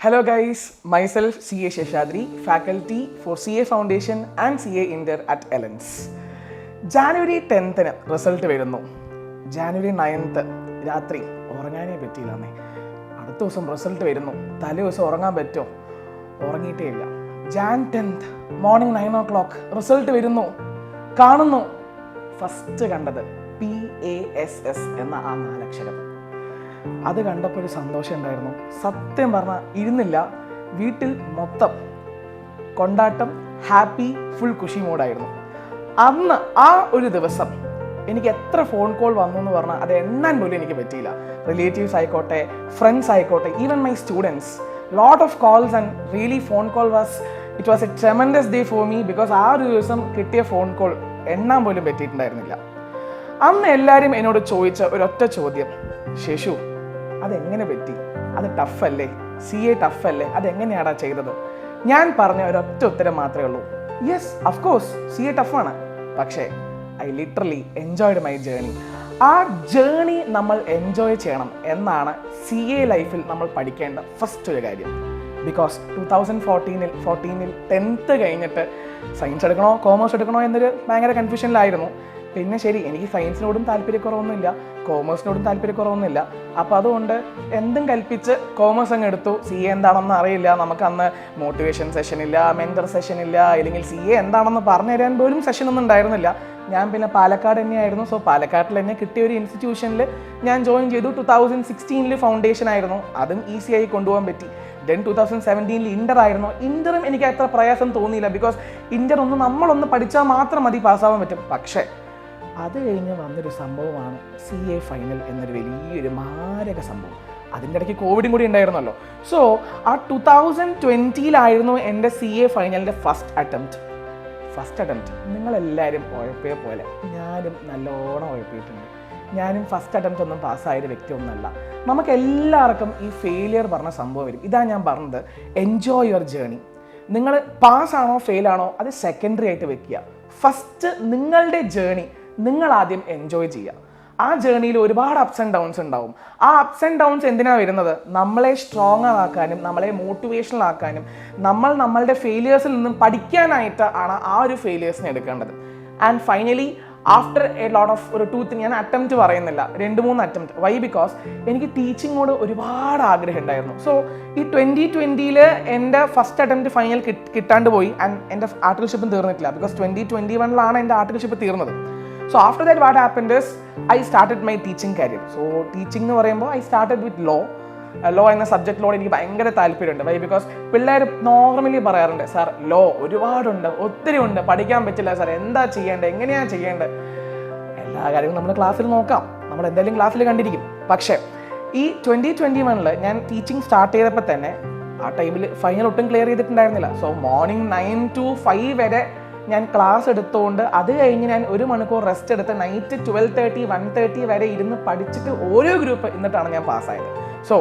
Hello guys, myself CA Sheshadri, faculty for CA Foundation and CA Inter at Ellens. January 10th result വരുന്നു. January 9th രാത്രി ഉറങ്ങാനേ പറ്റിയില്ലെന്നേ. അടുത്ത ദിവസം result വരുന്നു. തലേ ദിവസം ഉറങ്ങാൻ പറ്റുമോ? ഉറങ്ങിയിട്ടേ ഇല്ല. Jan 10th morning 9 o'clock result വരുന്നു. കാണുന്നു. ഫസ്റ്റ് കണ്ടത് PASS എന്ന ആ 4 അക്ഷരം. അത് കണ്ടപ്പോൾ ഒരു സന്തോഷം ഉണ്ടായിരുന്നു. സത്യം പറഞ്ഞാൽ ഇരുന്നില്ല, വീട്ടിൽ മൊത്തം കൊണ്ടാട്ടം, ഹാപ്പി, ഫുൾ ഖുഷി മോഡായിരുന്നു. അന്ന് ആ ഒരു ദിവസം എനിക്ക് എത്ര ഫോൺ കോൾ വന്നു എന്ന് പറഞ്ഞാൽ അത് എണ്ണാൻ പോലും എനിക്ക് പറ്റിയില്ല. റിലേറ്റീവ്സ് ആയിക്കോട്ടെ, ഫ്രണ്ട്സ് ആയിക്കോട്ടെ, even my students, lot of calls and really phone call it was A tremendous day for me. Because ആ ഒരു ദിവസം കിട്ടിയ ഫോൺ കോൾ എണ്ണാൻ പോലും പറ്റിയിട്ടുണ്ടായിരുന്നില്ല. അന്ന് എല്ലാവരും എന്നോട് ചോദിച്ച ഒരൊറ്റ ചോദ്യം, ശേഷു അതെങ്ങനെ പറ്റി? അത് ടഫല്ലേ? CA ടഫല്ലേ? അതെങ്ങനെയാടാ ചെയ്തത്? ഞാൻ പറഞ്ഞ ഒരൊറ്റ ഉത്തരം മാത്രമേ ഉള്ളൂ, യെസ് ഓഫ് കോഴ്സ് CA ടഫാണ്, പക്ഷേ I literally enjoyed my journey. ആ ജേണി നമ്മൾ എൻജോയ് ചെയ്യണം എന്നാണ് CA ലൈഫിൽ നമ്മൾ പഠിക്കേണ്ട ഫസ്റ്റ് ഒരു കാര്യം. ബിക്കോസ് 2014 10th കഴിഞ്ഞിട്ട് സയൻസ് എടുക്കണോ കോമേഴ്സ് എടുക്കണോ എന്നൊരു ഭയങ്കര കൺഫ്യൂഷനിലായിരുന്നു. പിന്നെ ശരി, എനിക്ക് സയൻസിനോടും താല്പര്യക്കുറവൊന്നുമില്ല, കോമേഴ്സിനോടും താല്പര്യക്കുറവൊന്നുമില്ല. അപ്പോൾ അതുകൊണ്ട് എന്തും കൽപ്പിച്ച് കോമേഴ്സ് അങ്ങ് എടുത്തു. CA എന്താണെന്ന് അറിയില്ല, നമുക്ക് അന്ന് മോട്ടിവേഷൻ സെഷൻ ഇല്ല, മെൻറ്റർ സെഷൻ ഇല്ല, അല്ലെങ്കിൽ CA എന്താണെന്ന് പറഞ്ഞു തരാൻ പോലും സെഷനൊന്നും ഉണ്ടായിരുന്നില്ല. ഞാൻ പിന്നെ പാലക്കാട് തന്നെയായിരുന്നു. സോ പാലക്കാട്ടിൽ തന്നെ കിട്ടിയ ഒരു ഇൻസ്റ്റിറ്റ്യൂഷനിൽ ഞാൻ ജോയിൻ ചെയ്തു. 2016 ഫൗണ്ടേഷൻ ആയിരുന്നു, അതും ഈസിയായി കൊണ്ടുപോകാൻ പറ്റി. ദെൻ 2017 ഇൻ്റർ ആയിരുന്നു. ഇൻ്ററും എനിക്ക് അത്ര പ്രയാസം തോന്നിയില്ല, ബിക്കോസ് ഇൻ്റർ നമ്മളൊന്ന് പഠിച്ചാൽ മാത്രം മതി, പാസ്സാവാൻ പറ്റും. പക്ഷേ അത് കഴിഞ്ഞ് വന്നൊരു സംഭവമാണ് CA ഫൈനൽ എന്നൊരു വലിയൊരു മാരക സംഭവം. അതിൻ്റെ ഇടയ്ക്ക് കോവിഡും കൂടി ഉണ്ടായിരുന്നല്ലോ. സോ ആ 2020 എൻ്റെ CA ഫൈനലിൻ്റെ ഫസ്റ്റ് അറ്റംപ്റ്റ് നിങ്ങളെല്ലാവരും ഉഴപ്പിയ പോലെ ഞാനും നല്ലോണം ഉഴപ്പിയിട്ടുണ്ട്. ഞാനും ഫസ്റ്റ് അറ്റംപ്റ്റ് ഒന്നും പാസ്സായൊരു വ്യക്തിയൊന്നുമല്ല. നമുക്ക് എല്ലാവർക്കും ഈ ഫെയിലിയർ പറഞ്ഞ സംഭവം വരും. ഇതാ ഞാൻ പറഞ്ഞത്, എൻജോയ് യുവർ ജേണി. നിങ്ങൾ പാസ്സാണോ ഫെയിലാണോ അത് സെക്കൻഡറി ആയിട്ട് വെക്കുക. ഫസ്റ്റ് നിങ്ങളുടെ ജേണി നിങ്ങൾ ആദ്യം എൻജോയ് ചെയ്യുക. ആ ജേണിയിൽ ഒരുപാട് അപ്സ് ആൻഡ് ഡൗൺസ് ഉണ്ടാവും. ആ അപ്സ് ആൻഡ് ഡൗൺസ് എന്തിനാണ് വരുന്നത്? നമ്മളെ സ്ട്രോങ് ആക്കാനും നമ്മളെ മോട്ടിവേഷണൽ ആക്കാനും നമ്മളുടെ ഫെയിലിയേഴ്സിൽ നിന്നും പഠിക്കാനായിട്ട് ആണ് ആ ഒരു ഫെയിലിയേഴ്സിനെ എടുക്കേണ്ടത്. And finally after a lot of ഒരു 2-3 ഞാൻ അറ്റംപ്റ്റ് പറയുന്നില്ല, 2-3 അറ്റംപ്റ്റ്. വൈ? ബിക്കോസ് എനിക്ക് ടീച്ചിങ്ങോട് ഒരുപാട് ആഗ്രഹം ഉണ്ടായിരുന്നു. സോ ഈ 2020 എൻ്റെ ഫസ്റ്റ് അറ്റംപ്റ്റ് ഫൈനൽ കിട്ടാണ്ട് പോയി. ആൻഡ് എൻ്റെ ആർട്ടിക്കൽഷിപ്പും തീർന്നിട്ടില്ല, ബിക്കോസ് 2021 എൻ്റെ ആർട്ടിക്കൽഷിപ്പ് തീർന്നത്. So after that what happened is I started my teaching career. So teaching എന്ന് പറയുമ്പോൾ I started with law. Law എന്ന സബ്ജക്റ്റിലോട് എനിക്ക് ഭയങ്കര താല്പര്യമുണ്ട്. വൈ? ബിക്കോസ് പിള്ളേർ നോർമലി പറയാറുണ്ട്, സാർ ലോ ഒരുപാടുണ്ട്, ഒത്തിരി ഉണ്ട്, പഠിക്കാൻ പറ്റില്ല സാർ, എന്താ ചെയ്യേണ്ടത്, എങ്ങനെയാണ് ചെയ്യേണ്ടത്? എല്ലാ കാര്യങ്ങളും നമ്മൾ ക്ലാസ്സിൽ നോക്കാം, നമ്മൾ എന്തായാലും ക്ലാസ്സിൽ കണ്ടിരിക്കും. പക്ഷേ ഈ 2021 ഞാൻ ടീച്ചിങ് സ്റ്റാർട്ട് ചെയ്തപ്പോൾ തന്നെ ആ ടൈമിൽ ഫൈനൽ ഒട്ടും ക്ലിയർ ചെയ്തിട്ടുണ്ടായിരുന്നില്ല. സോ മോർണിംഗ് 9 to 5 വരെ ഞാൻ ക്ലാസ് എടുത്തുകൊണ്ട് അത് കഴിഞ്ഞ് ഞാൻ 1 മണിക്കൂർ റെസ്റ്റ് എടുത്ത് നൈറ്റ് 12:30 1:30 വരെ ഇരുന്ന് പഠിച്ചിട്ട് ഓരോ ഗ്രൂപ്പ് എന്നിട്ടാണ് ഞാൻ പാസ്സായത്. സോ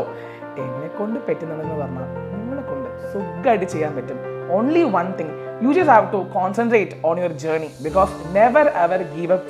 എന്നെക്കൊണ്ട് പറ്റുന്നതെന്ന് പറഞ്ഞാൽ നിങ്ങളെ കൊണ്ട് സുഖമായിട്ട് ചെയ്യാൻ പറ്റും. Only one thing, you just have to concentrate on your journey, because never ever give up.